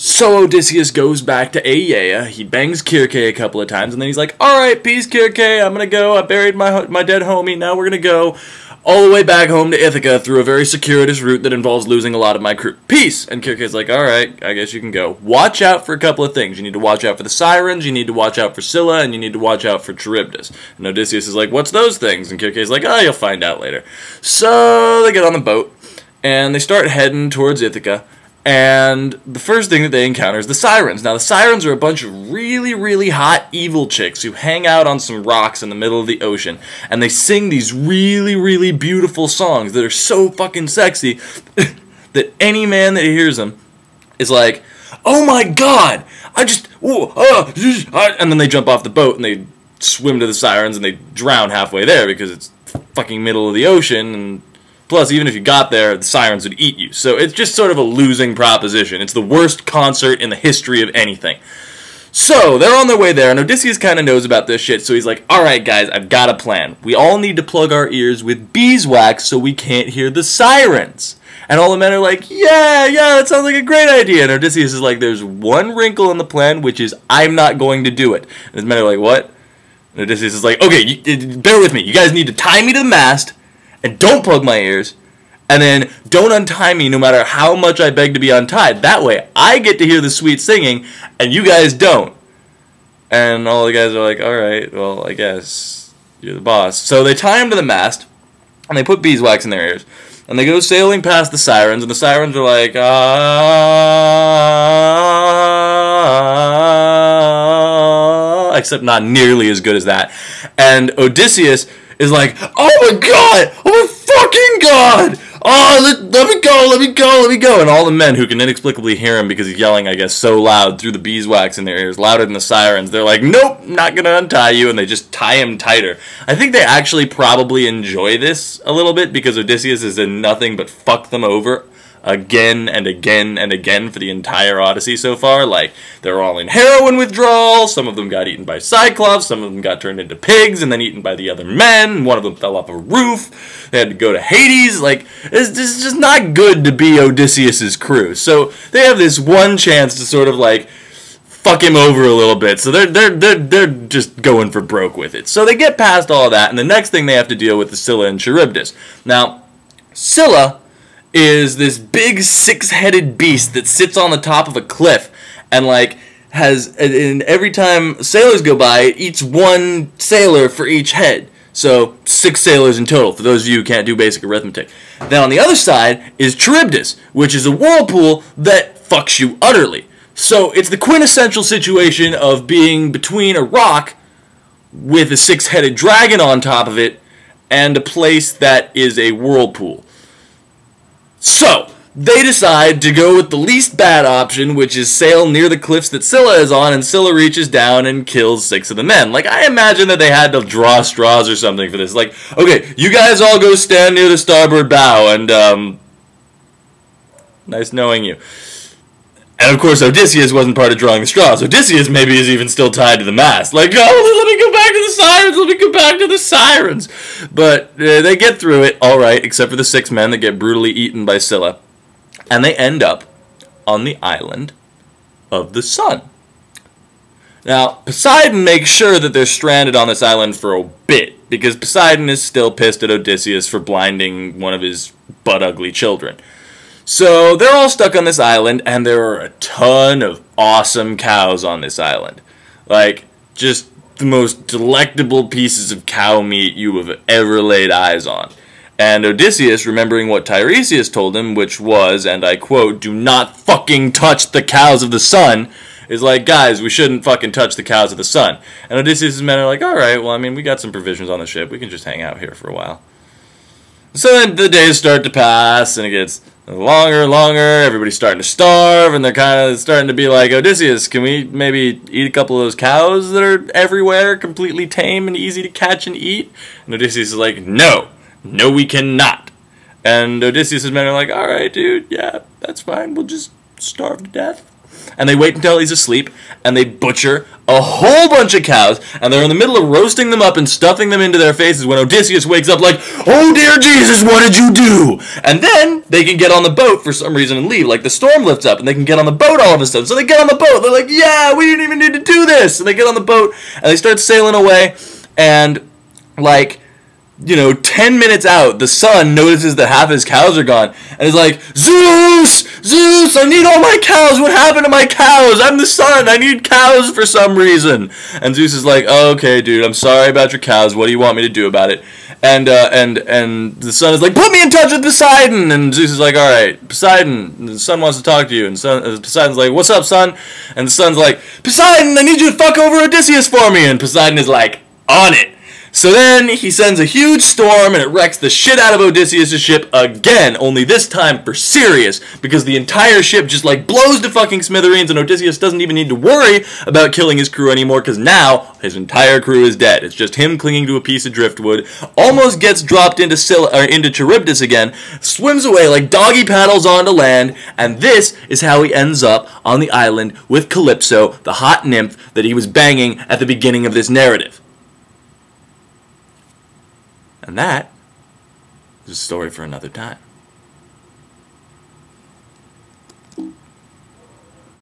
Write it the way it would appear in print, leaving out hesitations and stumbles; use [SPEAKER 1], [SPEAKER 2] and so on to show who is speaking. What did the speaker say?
[SPEAKER 1] So Odysseus goes back to Aeaea, he bangs Kirke a couple of times, and then he's like, alright, peace Kirke, I'm gonna go, I buried my dead homie, now we're gonna go all the way back home to Ithaca through a very circuitous route that involves losing a lot of my crew. Peace! And Kirke's like, alright, I guess you can go. Watch out for a couple of things. You need to watch out for the Sirens, you need to watch out for Scylla, and you need to watch out for Charybdis. And Odysseus is like, what's those things? And Kirke's like, oh, you'll find out later. So they get on the boat, and they start heading towards Ithaca. And the first thing that they encounter is the Sirens. Now, the Sirens are a bunch of really, really hot evil chicks who hang out on some rocks in the middle of the ocean. And they sing these really, really beautiful songs that are so fucking sexy that any man that hears them is like, oh my god, and then they jump off the boat and they swim to the Sirens and they drown halfway there because it's fucking middle of the ocean, and plus, even if you got there, the Sirens would eat you. So it's just sort of a losing proposition. It's the worst concert in the history of anything. So they're on their way there, and Odysseus kind of knows about this shit, so he's like, alright guys, I've got a plan. We all need to plug our ears with beeswax so we can't hear the Sirens. And all the men are like, yeah, that sounds like a great idea. And Odysseus is like, there's one wrinkle in the plan, which is, I'm not going to do it. And his men are like, what? And Odysseus is like, okay, bear with me. You guys need to tie me to the mast, and don't plug my ears, and then don't untie me no matter how much I beg to be untied. That way, I get to hear the sweet singing, and you guys don't. And all the guys are like, alright, well, I guess you're the boss. So they tie him to the mast, and they put beeswax in their ears, and they go sailing past the Sirens, and the Sirens are like, ah, except not nearly as good as that. And Odysseus is like, oh my god! Oh my fucking god! Oh, let me go, let me go, let me go! And all the men who can inexplicably hear him because he's yelling, I guess, so loud through the beeswax in their ears, louder than the Sirens, they're like, nope, not gonna untie you, and they just tie him tighter. I think they actually probably enjoy this a little bit because Odysseus is in nothing but fuck them over again and again and again for the entire Odyssey so far. Like, they're all in heroin withdrawal, some of them got eaten by Cyclops, some of them got turned into pigs and then eaten by the other men, one of them fell off a roof, they had to go to Hades. Like, it's just not good to be Odysseus's crew. So they have this one chance to sort of like fuck him over a little bit, so they're just going for broke with it. So they get past all of that, and the next thing they have to deal with is Scylla and Charybdis. Now, Scylla is this big six-headed beast that sits on the top of a cliff and like and every time sailors go by, it eats one sailor for each head. So 6 sailors in total, for those of you who can't do basic arithmetic. Then on the other side is Charybdis, which is a whirlpool that fucks you utterly. So it's the quintessential situation of being between a rock with a 6-headed dragon on top of it and a place that is a whirlpool. So, they decide to go with the least bad option, which is sail near the cliffs that Scylla is on, and Scylla reaches down and kills 6 of the men. Like, I imagine that they had to draw straws or something for this. Like, okay, you guys all go stand near the starboard bow, and, nice knowing you. And, of course, Odysseus wasn't part of drawing the straws. Odysseus maybe is even still tied to the mast. Like, oh, let me go back to the Sirens, let me go back to the Sirens. But they get through it, all right, except for the 6 men that get brutally eaten by Scylla. And they end up on the island of the sun. Now, Poseidon makes sure that they're stranded on this island for a bit, because Poseidon is still pissed at Odysseus for blinding one of his butt-ugly children. So they're all stuck on this island, and there are a ton of awesome cows on this island. Like, just the most delectable pieces of cow meat you have ever laid eyes on. And Odysseus, remembering what Tiresias told him, which was, and I quote, do not fucking touch the cows of the sun, is like, guys, we shouldn't fucking touch the cows of the sun. And Odysseus' men are like, alright, well, I mean, we got some provisions on the ship, we can just hang out here for a while. So then the days start to pass, and it gets longer and longer, everybody's starting to starve, and they're kind of starting to be like, Odysseus, can we maybe eat a couple of those cows that are everywhere, completely tame and easy to catch and eat? And Odysseus is like, no, we cannot. And Odysseus' men are like, alright, dude, yeah, that's fine, we'll just starve to death. And they wait until he's asleep, and they butcher a whole bunch of cows, and they're in the middle of roasting them up and stuffing them into their faces when Odysseus wakes up like, "Oh dear Jesus, what did you do?" And then they can get on the boat for some reason and leave. Like, the storm lifts up, and they can get on the boat all of a sudden. So they get on the boat. They're like, "Yeah, we didn't even need to do this." And they get on the boat, and they start sailing away, and, like, 10 minutes out, the sun notices that half his cows are gone, and is like, "Zeus! Zeus, I need all my cows! What happened to my cows? I'm the sun, I need cows for some reason." And Zeus is like, "Oh, okay, dude, I'm sorry about your cows, what do you want me to do about it?" And the sun is like, "Put me in touch with Poseidon!" And Zeus is like, "Alright, Poseidon, the sun wants to talk to you." And Poseidon's like, "What's up, son?" And the sun's like, "Poseidon, I need you to fuck over Odysseus for me!" And Poseidon is like, "On it!" So then he sends a huge storm, and it wrecks the shit out of Odysseus' ship again, only this time for serious, because the entire ship just like blows to fucking smithereens, and Odysseus doesn't even need to worry about killing his crew anymore, because now his entire crew is dead. It's just him clinging to a piece of driftwood, almost gets dropped into Charybdis again, swims away like doggy paddles onto land, and this is how he ends up on the island with Calypso, the hot nymph that he was banging at the beginning of this narrative. And that is a story for another time.